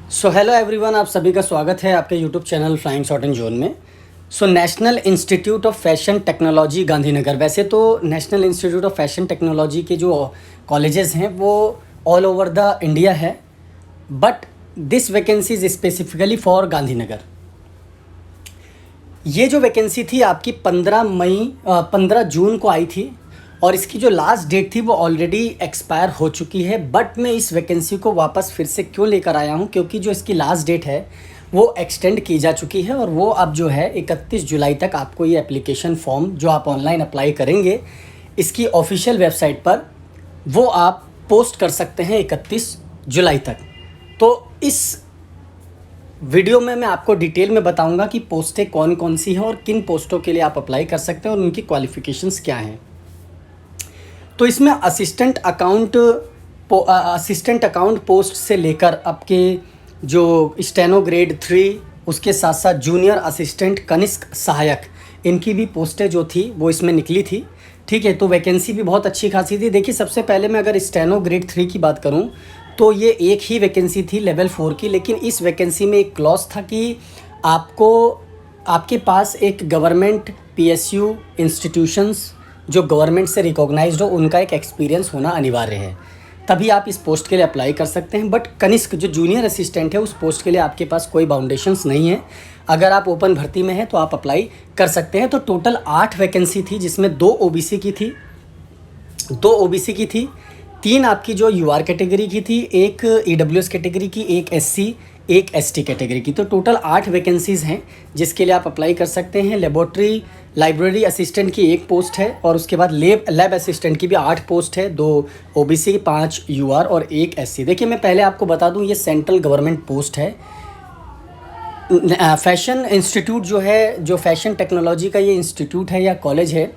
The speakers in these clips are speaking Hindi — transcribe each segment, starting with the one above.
सो हेलो एवरीवन, आप सभी का स्वागत है आपके YouTube channel flying short zone में। National institute of fashion technology Gandhinagar, वैसे तो national institute of fashion technology के जो कॉलेजेस हैं वो ऑल ओवर द इंडिया है, but this vacancy is specifically for Gandhinagar. ये जो वैकेंसी थी आपकी 15 जून को आई थी और इसकी जो लास्ट डेट थी वो ऑलरेडी एक्सपायर हो चुकी है। बट मैं इस वैकेंसी को वापस फिर से क्यों लेकर आया हूँ, क्योंकि जो इसकी लास्ट डेट है वो एक्सटेंड की जा चुकी है और वो अब जो है 31 जुलाई तक आपको ये एप्लीकेशन फॉर्म जो आप ऑनलाइन अप्लाई करेंगे इसकी ऑफिशियल वेबसाइट पर वो आप पोस्ट कर सकते हैं 31 जुलाई तक। तो इस वीडियो में मैं आपको डिटेल में बताऊंगा कि पोस्टें कौन कौन सी हैं और किन पोस्टों के लिए आप अप्लाई कर सकते हैं और उनकी क्वालिफ़िकेशंस क्या हैं। तो इसमें असिस्टेंट अकाउंट पोस्ट से लेकर आपके जो स्टेनो ग्रेड 3, उसके साथ साथ जूनियर असिस्टेंट कनिष्क सहायक, इनकी भी पोस्टें जो थी वो इसमें निकली थी। ठीक है, तो वैकेंसी भी बहुत अच्छी खासी थी। देखिए, सबसे पहले मैं अगर स्टेनो ग्रेड 3 की बात करूं तो ये एक ही वैकेंसी थी लेवल 4 की, लेकिन इस वैकेंसी में एक क्लॉज था कि आपके पास एक गवर्नमेंट PSU इंस्टीट्यूशंस जो गवर्नमेंट से रिकॉग्नाइज्ड हो उनका एक एक्सपीरियंस होना अनिवार्य है, तभी आप इस पोस्ट के लिए अप्लाई कर सकते हैं। बट कनिष्क जो जूनियर असिस्टेंट है उस पोस्ट के लिए आपके पास कोई बाउंडेशंस नहीं है। अगर आप ओपन भर्ती में हैं तो आप अप्लाई कर सकते हैं। तो टोटल 8 वैकेंसी थी, जिसमें 2 OBC की थी, 3 आपकी जो UR कैटेगरी की थी, एक EWS कैटेगरी की, एक SC, एक ST कैटेगरी की। तो टोटल 8 वैकेंसीज़ हैं जिसके लिए आप अप्लाई कर सकते हैं। लेबोरेटरी लाइब्रेरी असिस्टेंट की एक पोस्ट है और उसके बाद लैब असिस्टेंट की भी 8 पोस्ट है, 2 OBC, 5 UR और 1 SC। देखिए, मैं पहले आपको बता दूं, ये सेंट्रल गवर्नमेंट पोस्ट है। फैशन इंस्टीट्यूट जो है, जो फैशन टेक्नोलॉजी का ये इंस्टीट्यूट है या कॉलेज है,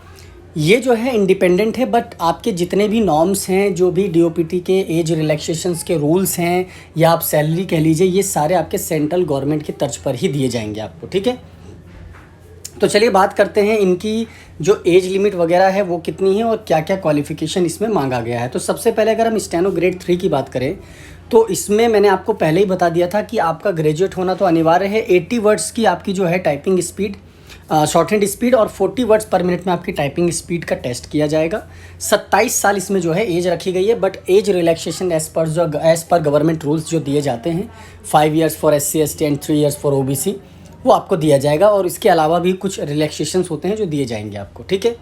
ये जो है इंडिपेंडेंट है। बट आपके जितने भी नॉर्म्स हैं, जो भी DOPT के एज रिलैक्सेशंस के रूल्स हैं या आप सैलरी कह लीजिए, ये सारे आपके सेंट्रल गवर्नमेंट की तर्ज पर ही दिए जाएंगे आपको। ठीक है, तो चलिए बात करते हैं इनकी जो एज लिमिट वगैरह है वो कितनी है और क्या क्या क्वालिफ़िकेशन इसमें मांगा गया है। तो सबसे पहले अगर हम स्टेनो ग्रेड 3 की बात करें तो इसमें मैंने आपको पहले ही बता दिया था कि आपका ग्रेजुएट होना तो अनिवार्य है। 80 वर्ड्स की आपकी जो है typing speed, short hand speed और 40 वर्ड्स पर मिनट में आपकी टाइपिंग स्पीड का टेस्ट किया जाएगा। 27 साल इसमें जो है एज रखी गई है, but age relaxation as per government rules जो दिए जाते हैं, 5 years for SC ST and 3 years for OBC, वो आपको दिया जाएगा। और इसके अलावा भी कुछ रिलैक्सेशंस होते हैं जो दिए जाएंगे आपको। ठीक है,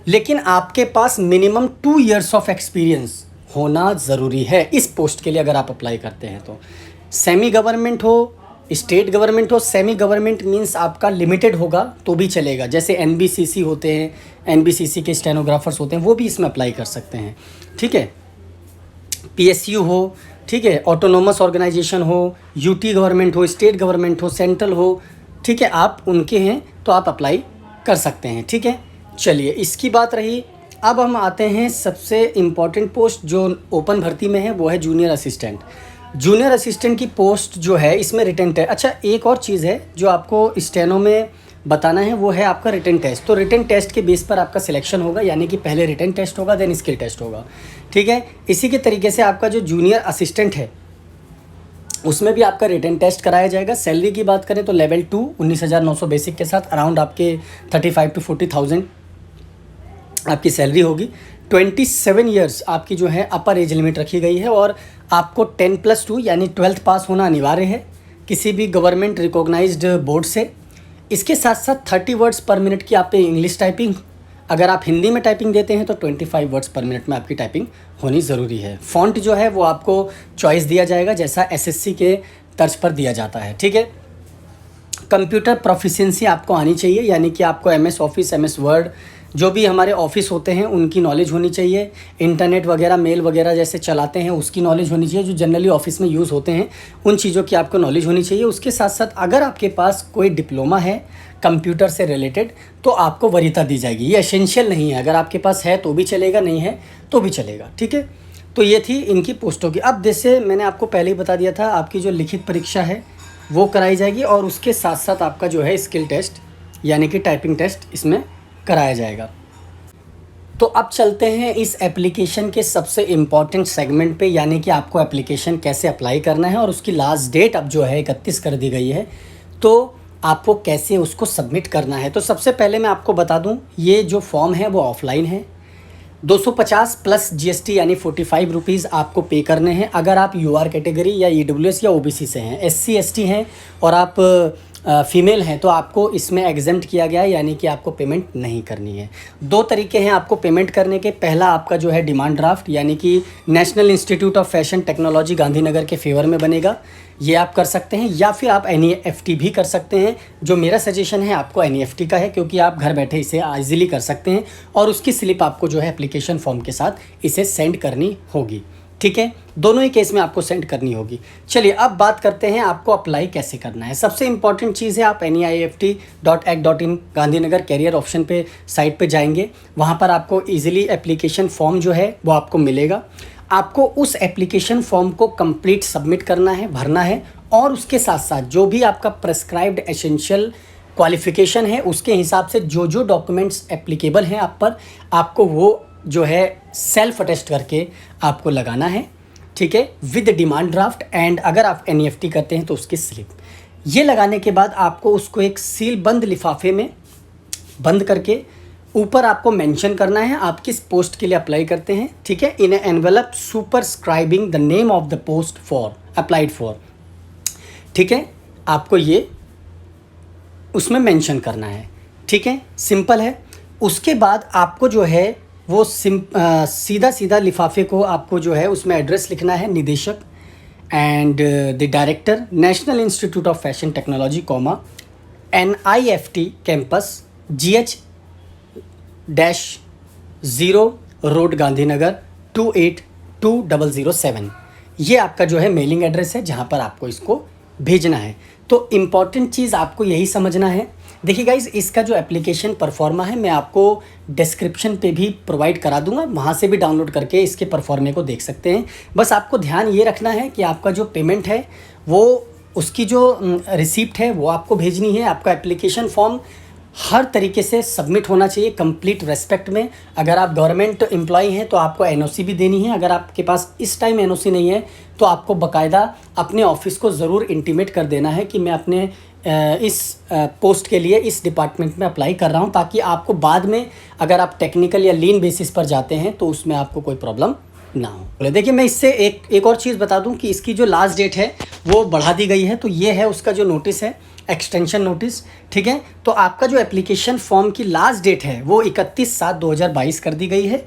लेकिन आपके पास मिनिमम 2 ईयर्स ऑफ एक्सपीरियंस होना ज़रूरी है इस पोस्ट के लिए अगर आप अप्लाई करते हैं तो। सेमी गवर्नमेंट हो, स्टेट गवर्नमेंट हो, सेमी गवर्नमेंट मींस आपका लिमिटेड होगा तो भी चलेगा। जैसे NBCC होते हैं, NBCC के स्टेनोग्राफर्स होते हैं, वो भी इसमें अप्लाई कर सकते हैं। ठीक है, PSU हो, ठीक है, ऑटोनोमस ऑर्गेनाइजेशन हो, UT गवर्नमेंट हो, स्टेट गवर्नमेंट हो, सेंट्रल हो, ठीक है, आप उनके हैं तो आप अप्लाई कर सकते हैं। ठीक है, चलिए इसकी बात रही। अब हम आते हैं सबसे इम्पॉर्टेंट पोस्ट जो ओपन भर्ती में है, वो है जूनियर असिस्टेंट। जूनियर असिस्टेंट की पोस्ट जो है इसमें रिटन टेस्ट। अच्छा, एक और चीज़ है जो आपको स्टेनो में बताना है, वो है आपका रिटन टेस्ट। तो रिटन टेस्ट के बेस पर आपका सिलेक्शन होगा, यानी कि पहले रिटन टेस्ट होगा देन स्किल टेस्ट होगा। ठीक है, इसी के तरीके से आपका जो जूनियर असिस्टेंट है उसमें भी आपका रिटन टेस्ट कराया जाएगा। सैलरी की बात करें तो लेवल 2 19,900 बेसिक के साथ अराउंड आपके 35 to 40,000 आपकी सैलरी होगी। 27 ईयर्स आपकी जो है अपर एज लिमिट रखी गई है और आपको 10+2 यानी 12th पास होना अनिवार्य है किसी भी गवर्नमेंट रिकॉग्नाइज्ड बोर्ड से। इसके साथ साथ 30 वर्ड्स पर मिनट की आप पे इंग्लिश टाइपिंग, अगर आप हिंदी में टाइपिंग देते हैं तो 25 वर्ड्स पर मिनट में आपकी टाइपिंग होनी ज़रूरी है। फ़ॉन्ट जो है वो आपको चॉइस दिया जाएगा जैसा SSC के तर्ज पर दिया जाता है। ठीक है, कंप्यूटर प्रोफिशिएंसी आपको आनी चाहिए, यानी कि आपको MS ऑफिस, MS वर्ड, जो भी हमारे ऑफिस होते हैं उनकी नॉलेज होनी चाहिए। इंटरनेट वगैरह, मेल वगैरह जैसे चलाते हैं उसकी नॉलेज होनी चाहिए, जो जनरली ऑफिस में यूज़ होते हैं उन चीज़ों की आपको नॉलेज होनी चाहिए। उसके साथ साथ अगर आपके पास कोई डिप्लोमा है कंप्यूटर से रिलेटेड तो आपको वरीयता दी जाएगी। ये एसेंशियल नहीं है, अगर आपके पास है तो भी चलेगा, नहीं है तो भी चलेगा। ठीक है, तो ये थी इनकी पोस्टों की। अब जैसे मैंने आपको पहले ही बता दिया था, आपकी जो लिखित परीक्षा है वो कराई जाएगी और उसके साथ साथ आपका जो है स्किल टेस्ट यानी कि टाइपिंग टेस्ट इसमें कराया जाएगा। तो अब चलते हैं इस एप्लीकेशन के सबसे इम्पॉर्टेंट सेगमेंट पे, यानी कि आपको एप्लीकेशन कैसे अप्लाई करना है और उसकी लास्ट डेट अब जो है 31 कर दी गई है, तो आपको कैसे उसको सबमिट करना है। तो सबसे पहले मैं आपको बता दूं, ये जो फॉर्म है वो ऑफलाइन है। 250 प्लस जीएसटी यानी 45 रुपीज़ आपको पे करने हैं। अगर आप यूआर कैटेगरी या ईडब्ल्यूएस या ओबीसी से हैं, एससी एसटी हैं और आप फीमेल हैं, तो आपको इसमें एग्जेम्प्ट किया गया है, यानी कि आपको पेमेंट नहीं करनी है। दो तरीके हैं आपको पेमेंट करने के। पहला आपका जो है डिमांड ड्राफ्ट, यानी कि national institute of fashion technology Gandhinagar के फेवर में बनेगा, ये आप कर सकते हैं। या फिर आप एनईएफटी भी कर सकते हैं। जो मेरा सजेशन है आपको एनईएफटी का है, क्योंकि आप घर बैठे इसे ईजिली कर सकते हैं और उसकी स्लिप आपको जो है एप्लीकेशन फॉर्म के साथ इसे सेंड करनी होगी। ठीक है, दोनों ही केस में आपको सेंड करनी होगी। चलिए अब बात करते हैं आपको अप्लाई कैसे करना है। सबसे इंपॉर्टेंट चीज़ है, आप NEIFT.ac.in गांधीनगर कैरियर ऑप्शन पे साइट पे जाएंगे। वहाँ पर आपको इजीली एप्लीकेशन फॉर्म जो है वो आपको मिलेगा। आपको उस एप्लीकेशन फॉर्म को कंप्लीट सबमिट करना है, भरना है, और उसके साथ साथ जो भी आपका प्रेस्क्राइब्ड एसेंशियल क्वालिफ़िकेशन है उसके हिसाब से जो जो डॉक्यूमेंट्स एप्लीकेबल हैं आप पर, आपको वो जो है सेल्फ अटेस्ट करके आपको लगाना है। ठीक है, विद डिमांड ड्राफ्ट एंड अगर आप NEFT करते हैं तो उसकी स्लिप। ये लगाने के बाद आपको उसको एक सील बंद लिफाफे में बंद करके ऊपर आपको मेंशन करना है आप किस पोस्ट के लिए अप्लाई करते हैं। ठीक है, in envelope superscribing the name of the post for applied for. ठीक है, आपको ये उसमें मेंशन करना है। ठीक है, सिंपल है। उसके बाद आपको जो है वो सीधा सीधा लिफाफे को आपको जो है उसमें एड्रेस लिखना है, निदेशक and the director national institute of fashion technology NIFT campus GH-0 road Gandhinagar 282007। ये आपका जो है मेलिंग एड्रेस है जहाँ पर आपको इसको भेजना है। तो इम्पॉर्टेंट चीज़ आपको यही समझना है। देखिए गाइज, इसका जो एप्लीकेशन परफॉर्मा है मैं आपको डिस्क्रिप्शन पे भी प्रोवाइड करा दूंगा, वहाँ से भी डाउनलोड करके इसके परफॉर्मे को देख सकते हैं। बस आपको ध्यान ये रखना है कि आपका जो पेमेंट है वो उसकी जो रिसिप्ट है वो आपको भेजनी है। आपका एप्लीकेशन फॉर्म हर तरीके से सबमिट होना चाहिए कंप्लीट रेस्पेक्ट में। अगर आप गवर्नमेंट एम्प्लॉई हैं तो आपको NOC भी देनी है। अगर आपके पास इस टाइम NOC नहीं है तो आपको बाकायदा अपने ऑफिस को ज़रूर इंटीमेट कर देना है कि मैं अपने इस पोस्ट के लिए इस डिपार्टमेंट में अप्लाई कर रहा हूं, ताकि आपको बाद में अगर आप टेक्निकल या लीन बेसिस पर जाते हैं तो उसमें आपको कोई प्रॉब्लम ना हो। देखिए, मैं इससे एक और चीज़ बता दूं कि इसकी जो लास्ट डेट है वो बढ़ा दी गई है। तो ये है उसका जो नोटिस है, एक्सटेंशन नोटिस। ठीक है, तो आपका जो एप्लीकेशन फॉर्म की लास्ट डेट है वो 31/7/2022 कर दी गई है।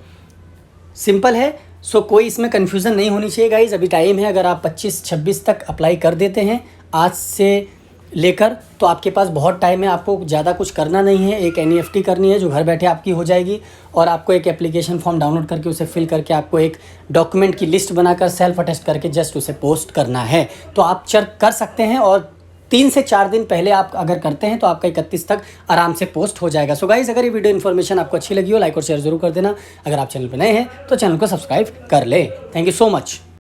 सिंपल है, सो कोई इसमें कन्फ्यूज़न नहीं होनी चाहिए गाइज। अभी टाइम है, अगर आप 25-26 तक अप्लाई कर देते हैं आज से लेकर, तो आपके पास बहुत टाइम है। आपको ज़्यादा कुछ करना नहीं है, एक NEFT करनी है जो घर बैठे आपकी हो जाएगी, और आपको एक एप्लीकेशन फॉर्म डाउनलोड करके उसे फिल करके आपको एक डॉक्यूमेंट की लिस्ट बनाकर सेल्फ अटेस्ट करके जस्ट उसे पोस्ट करना है। तो आप कर सकते हैं, और 3 से 4 दिन पहले आप अगर करते हैं तो आपका 31 तक आराम से पोस्ट हो जाएगा। सो गाइज, अगर ये वीडियो इन्फॉर्मेशन आपको अच्छी लगी हो, लाइक और शेयर जरूर कर देना। अगर आप चैनल पर नए हैं तो चैनल को सब्सक्राइब कर ले। Thank you so much.